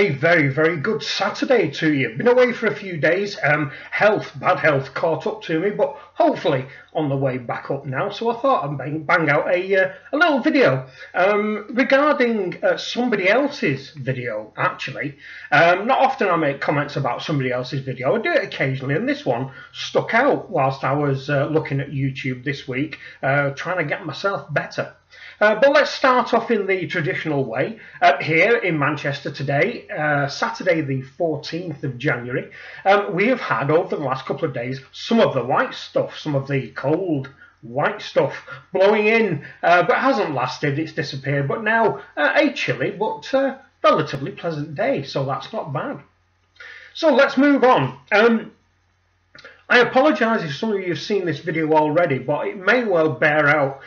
A very, very good Saturday to you. Been away for a few days. Bad health caught up to me, but hopefully on the way back up now. So I thought I'd bang out a little video regarding somebody else's video, actually. Not often I make comments about somebody else's video. I do it occasionally, and this one stuck out whilst I was looking at YouTube this week, trying to get myself better. But let's start off in the traditional way. Here in Manchester today, Saturday the 14th of January, we have had over the last couple of days some of the white stuff, some of the cold white stuff blowing in, but it hasn't lasted, it's disappeared. But now a chilly but relatively pleasant day, so that's not bad. So let's move on. I apologise if some of you have seen this video already, but it may well bear out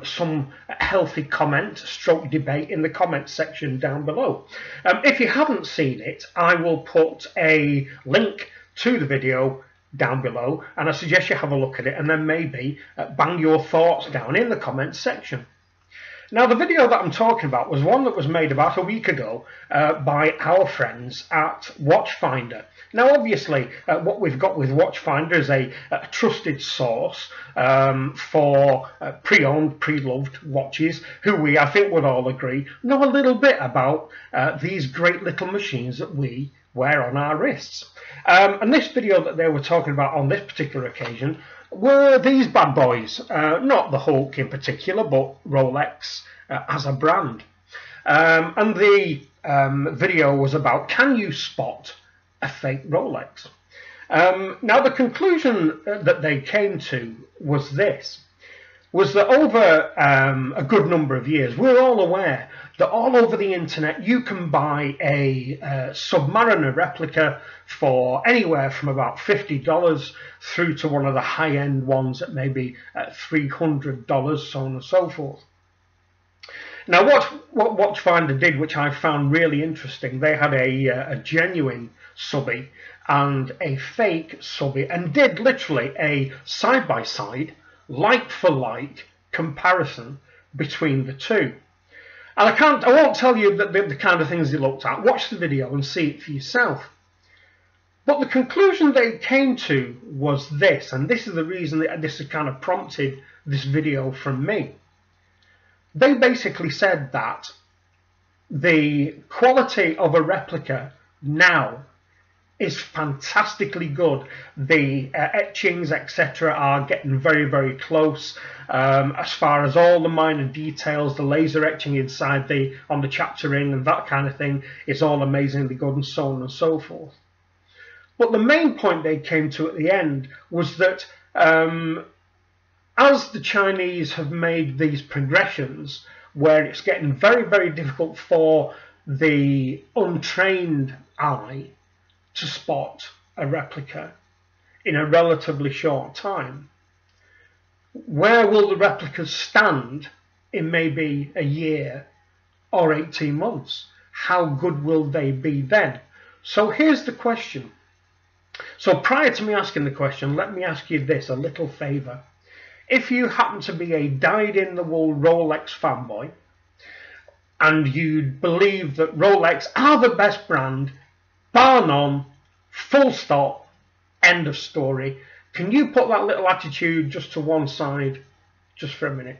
some healthy comment stroke debate in the comment section down below. If you haven't seen it, I will put a link to the video down below, and I suggest you have a look at it and then maybe bang your thoughts down in the comment section. Now, the video that I'm talking about was one that was made about a week ago by our friends at Watchfinder. Now, obviously, what we've got with Watchfinder is a trusted source for pre-owned, pre-loved watches, who we, I think, would all agree, know a little bit about these great little machines that we wear on our wrists. And this video that they were talking about on this particular occasion were these bad boys, not the Hulk in particular, but Rolex as a brand. And the video was about, can you spot a fake Rolex? Now, the conclusion that they came to was this, was that over a good number of years, we're all aware that all over the internet you can buy a Submariner replica for anywhere from about $50 through to one of the high-end ones at maybe $300, so on and so forth. Now, what Watchfinder did, which I found really interesting, they had a genuine subby and a fake subby, and did literally a side-by-side, like-for-like comparison between the two. And I won't tell you the kind of things they looked at. Watch the video and see it for yourself. But the conclusion they came to was this, and this is the reason that this has kind of prompted this video from me. They basically said that the quality of a replica now is fantastically good. The etchings, etc., are getting very, very close. As far as all the minor details, the laser etching inside on the chapter ring and that kind of thing is all amazingly good, and so on and so forth. But the main point they came to at the end was that as the Chinese have made these progressions where it's getting very, very difficult for the untrained eye to spot a replica in a relatively short time, where will the replicas stand in maybe a year or 18 months? How good will they be then? So here's the question. So prior to me asking the question, let me ask you this, a little favour. If you happen to be a dyed-in-the-wool Rolex fanboy and you believe that Rolex are the best brand, bar none, full stop, end of story, can you put that little attitude just to one side just for a minute?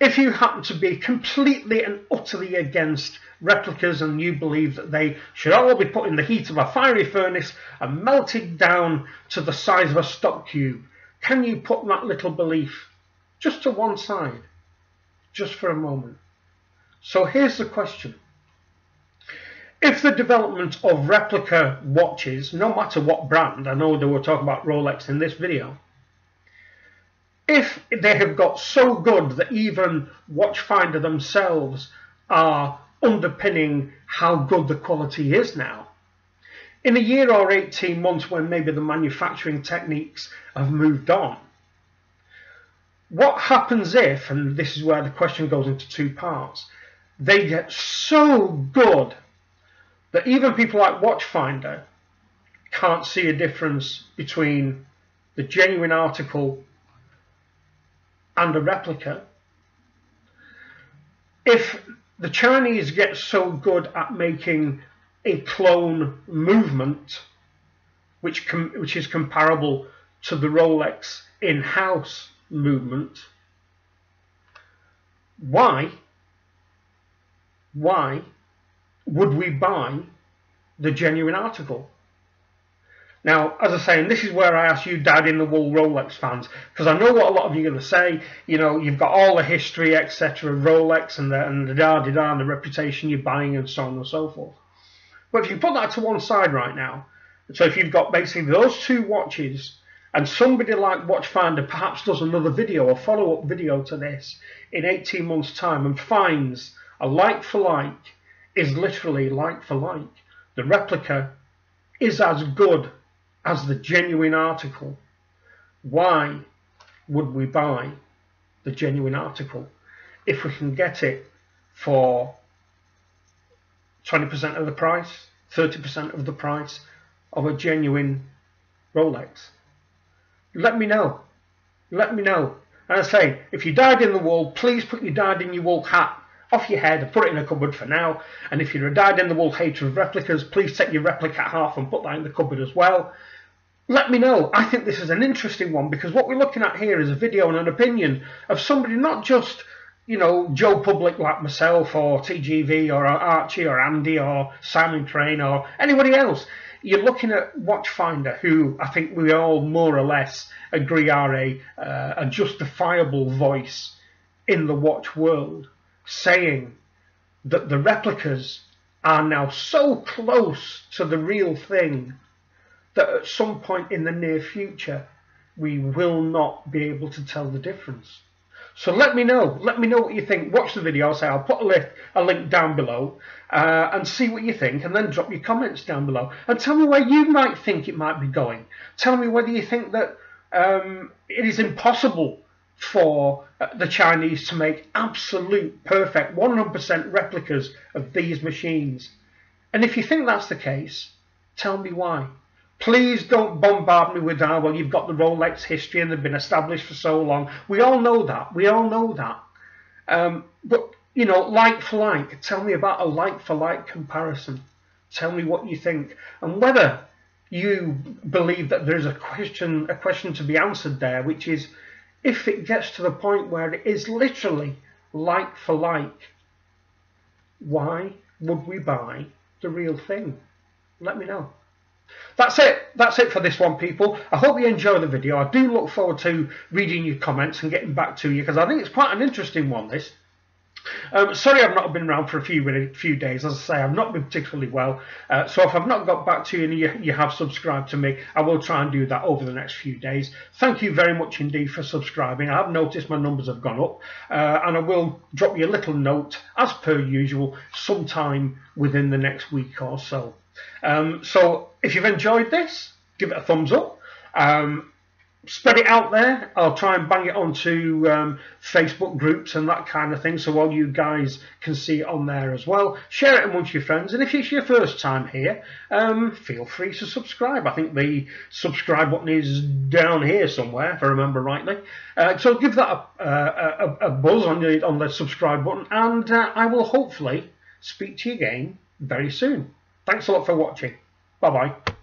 If you happen to be completely and utterly against replicas and you believe that they should all be put in the heat of a fiery furnace and melted down to the size of a stock cube, can you put that little belief just to one side, just for a moment? So here's the question. If the development of replica watches, no matter what brand, I know they were talking about Rolex in this video, if they have got so good that even Watchfinder themselves are underpinning how good the quality is now, in a year or 18 months when maybe the manufacturing techniques have moved on, what happens if, and this is where the question goes into two parts, they get so good that even people like Watchfinder can't see a difference between the genuine article and a replica? If the Chinese get so good at making a clone movement which is comparable to the Rolex in-house movement, why would we buy the genuine article? Now, as I say, and this is where I ask you dyed-in-the-wool Rolex fans, because I know what a lot of you are going to say. You know, you've got all the history, etc., of Rolex and the da-da-da and the reputation you're buying and so on and so forth. But if you put that to one side right now, so if you've got basically those two watches, and somebody like Watchfinder perhaps does another video, a follow-up video to this, in 18 months' time and finds a like-for-like is literally like-for-like, the replica is as good as the genuine article, why would we buy the genuine article if we can get it for 20% of the price, 30% of the price of a genuine Rolex? Let me know. Let me know. And I say, if you dyed in the wool, please put your dyed in your wool hat off your head and put it in a cupboard for now. And if you're a dyed in the wool hater of replicas, please take your replica hat off and put that in the cupboard as well. Let me know. I think this is an interesting one, because what we're looking at here is a video and an opinion of somebody, not just, you know, Joe Public like myself or TGV or Archie or Andy or Simon Crane or anybody else. You're looking at Watchfinder, who I think we all more or less agree are a justifiable voice in the watch world, saying that the replicas are now so close to the real thing that at some point in the near future we will not be able to tell the difference. So let me know what you think. Watch the video. I'll put a link down below and see what you think, and then drop your comments down below and tell me where you might think it might be going. Tell me whether you think that it is impossible for the Chinese to make absolute perfect 100% replicas of these machines. And if you think that's the case, tell me why. Please don't bombard me with, well, you've got the Rolex history and they've been established for so long. We all know that. We all know that. But, you know, like for like, tell me about a like for like comparison. Tell me what you think, and whether you believe that there's a question to be answered there, which is, if it gets to the point where it is literally like for like, why would we buy the real thing? Let me know. That's it for this one, people. I hope you enjoy the video. I do look forward to reading your comments and getting back to you, because I think it's quite an interesting one, this. Sorry I've not been around for a few days. As I say, I've not been particularly well, so if I've not got back to you and you have subscribed to me, I will try and do that over the next few days. Thank you very much indeed for subscribing. I have noticed my numbers have gone up, and I will drop you a little note as per usual sometime within the next week or so. So if you've enjoyed this, give it a thumbs up. Spread it out there. I'll try and bang it onto Facebook groups and that kind of thing, so all you guys can see it on there as well. Share it amongst your friends, and if it's your first time here, feel free to subscribe. I think the subscribe button is down here somewhere, if I remember rightly. So give that a buzz on the subscribe button, and I will hopefully speak to you again very soon. Thanks a lot for watching. Bye-bye.